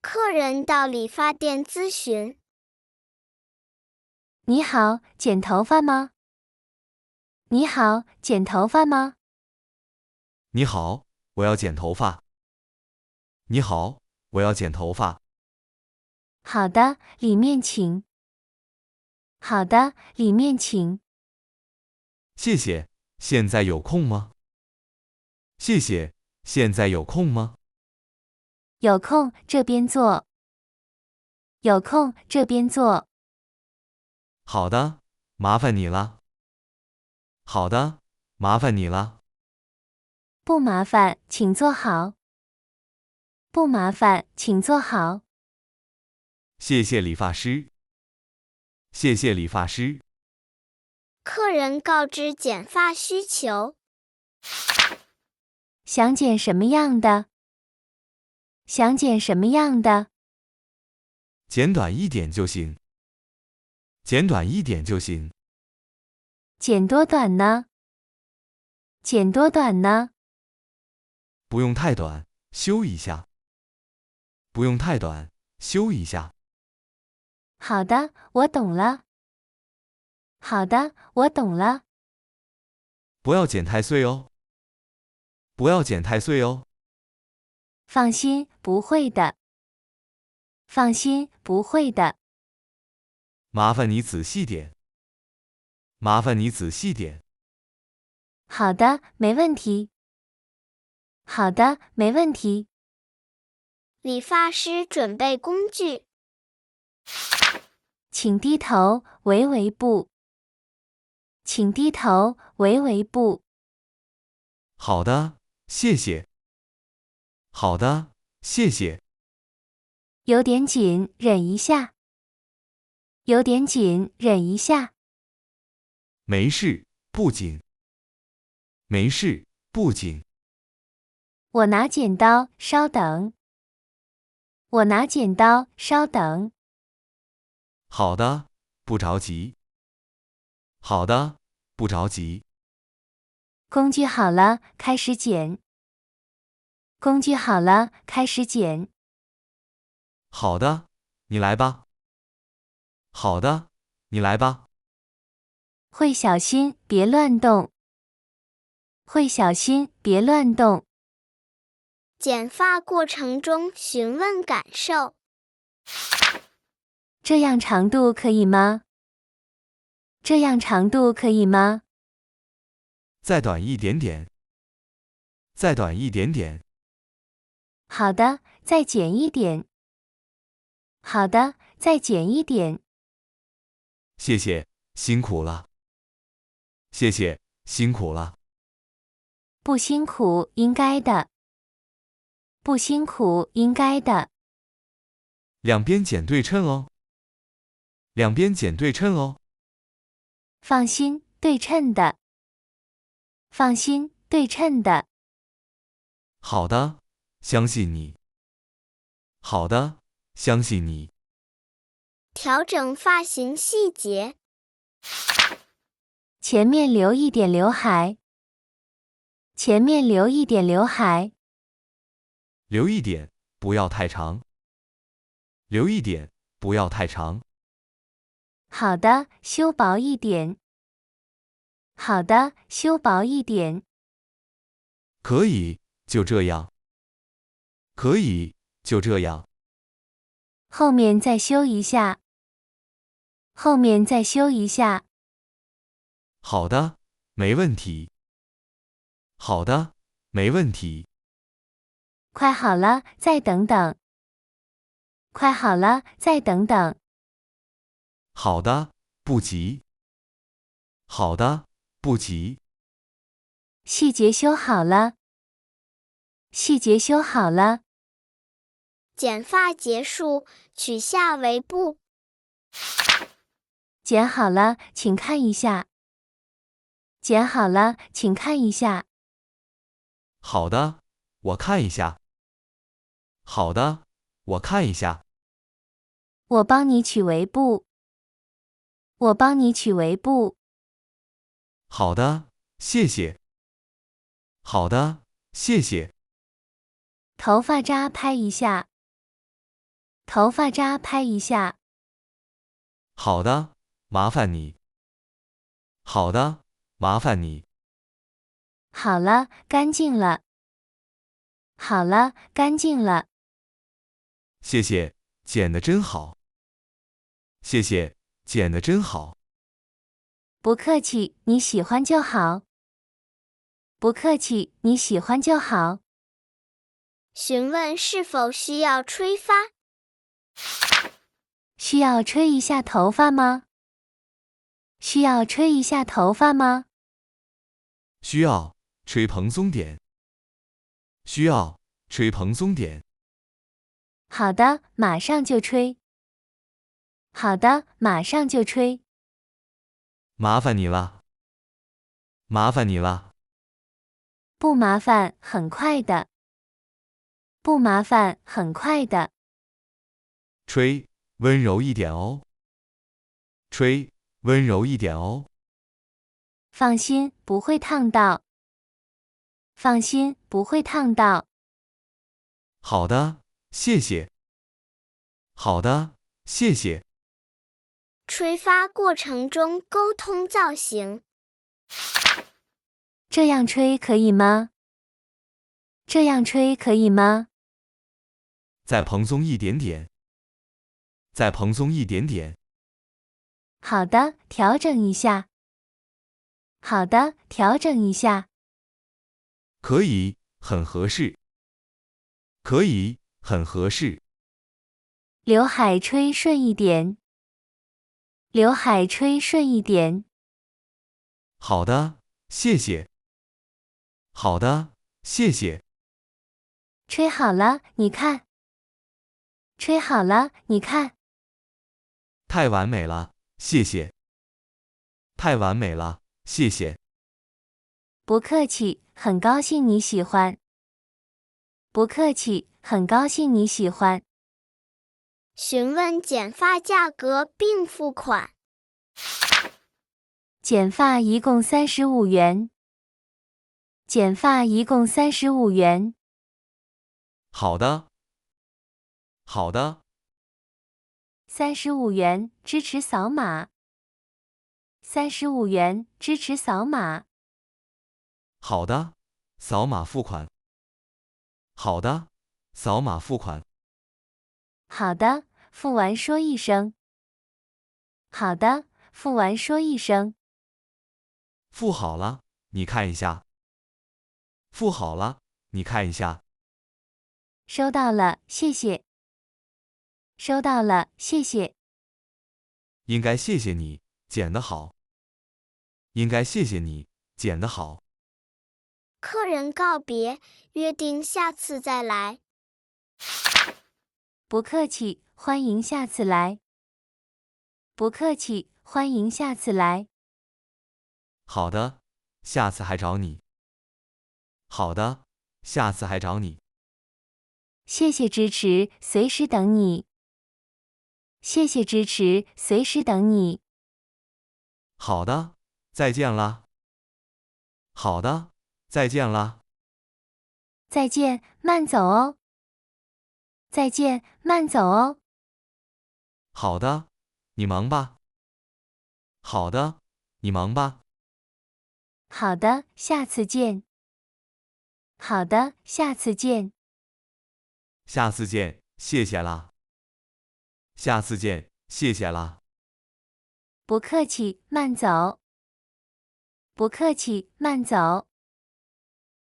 客人到理发店咨询。你好，剪头发吗？你好，剪头发吗？你好，我要剪头发。你好，我要剪头发。好的，里面请。好的，里面请。谢谢，现在有空吗？谢谢，现在有空吗？有空这边坐。有空这边坐。好的，麻烦你了。好的，麻烦你了。不麻烦，请坐好。不麻烦，请坐好。谢谢理发师。谢谢理发师。客人告知剪发需求。想剪什么样的？想剪什么样的？剪短一点就行。剪短一点就行。剪多短呢？剪多短呢？不用太短，修一下。不用太短，修一下。好的，我懂了。好的，我懂了。不要剪太碎哦。不要剪太碎哦。放心，不会的。放心，不会的。麻烦你仔细点。麻烦你仔细点。好的，没问题。好的，没问题。理发师准备工具。请低头，围围步。请低头，围围步。好的，谢谢。好的，谢谢。有点紧，忍一下。有点紧，忍一下。没事，不紧。没事，不紧。我拿剪刀，稍等。我拿剪刀，稍等。好的，不着急。好的，不着急。工具好了，开始剪。工具好了，开始剪。好的，你来吧。好的，你来吧。会小心，别乱动。会小心，别乱动。剪发过程中询问感受。这样长度可以吗？这样长度可以吗？再短一点点。再短一点点。好的，再剪一点。好的，再剪一点。谢谢，辛苦了。谢谢，辛苦了。不辛苦，应该的。不辛苦，应该的。两边剪对称哦。两边剪对称哦。放心，对称的。放心，对称的。好的，相信你。好的，相信你。调整发型细节。前面留一点刘海。前面留一点刘海。留一点，不要太长。留一点，不要太长。好的，修薄一点。好的，修薄一点。可以，就这样。可以，就这样。后面再修一下。后面再修一下。好的，没问题。好的，没问题。快好了，再等等。快好了，再等等。好的，不急。好的，不急。细节修好了。细节修好了。剪发结束，取下围布。剪好了，请看一下。剪好了，请看一下。好的，我看一下。好的，我看一下。我帮你取围布。我帮你取围布。好的，谢谢。好的，谢谢。头发扎拍一下。头发渣拍一下。好的，麻烦你。好的，麻烦你。好了，干净了。好了，干净了。谢谢，剪得真好。谢谢，剪得真好。不客气，你喜欢就好。不客气，你喜欢就好。询问是否需要吹发？需要吹一下头发吗？需要吹一下头发吗？需要，吹蓬松点。需要，吹蓬松点。好的，马上就吹。好的，马上就吹。麻烦你了。麻烦你了。不麻烦，很快的。不麻烦，很快的。吹，温柔一点哦。吹，温柔一点哦。放心，不会烫到。放心，不会烫到。好的，谢谢。好的，谢谢。吹发过程中沟通造型。这样吹可以吗？这样吹可以吗？再蓬松一点点。再蓬松一点点。好的，调整一下。好的，调整一下。可以，很合适。可以，很合适。刘海吹顺一点。刘海吹顺一点。好的，谢谢。好的，谢谢。吹好了，你看。吹好了，你看。太完美了，谢谢。太完美了，谢谢。不客气，很高兴你喜欢。不客气，很高兴你喜欢。询问剪发价格并付款。剪发一共35元。剪发一共35元。好的。好的。35元，支持扫码。35元，支持扫码。好的，扫码付款。好的，扫码付款。好的，付完说一声。好的，付完说一声。付好了，你看一下。付好了，你看一下。收到了，谢谢。收到了，谢谢。应该谢谢你，剪得好。应该谢谢你，剪得好。客人告别，约定下次再来。不客气，欢迎下次来。不客气，欢迎下次来。好的，下次还找你。好的，下次还找你。谢谢支持，随时等你。谢谢支持，随时等你。好的，再见啦。好的，再见啦。再见，慢走哦。再见，慢走哦。好的，你忙吧。好的，你忙吧。好的，下次见。好的，下次见。下次见，谢谢啦。下次见，谢谢啦。不客气，慢走。不客气，慢走。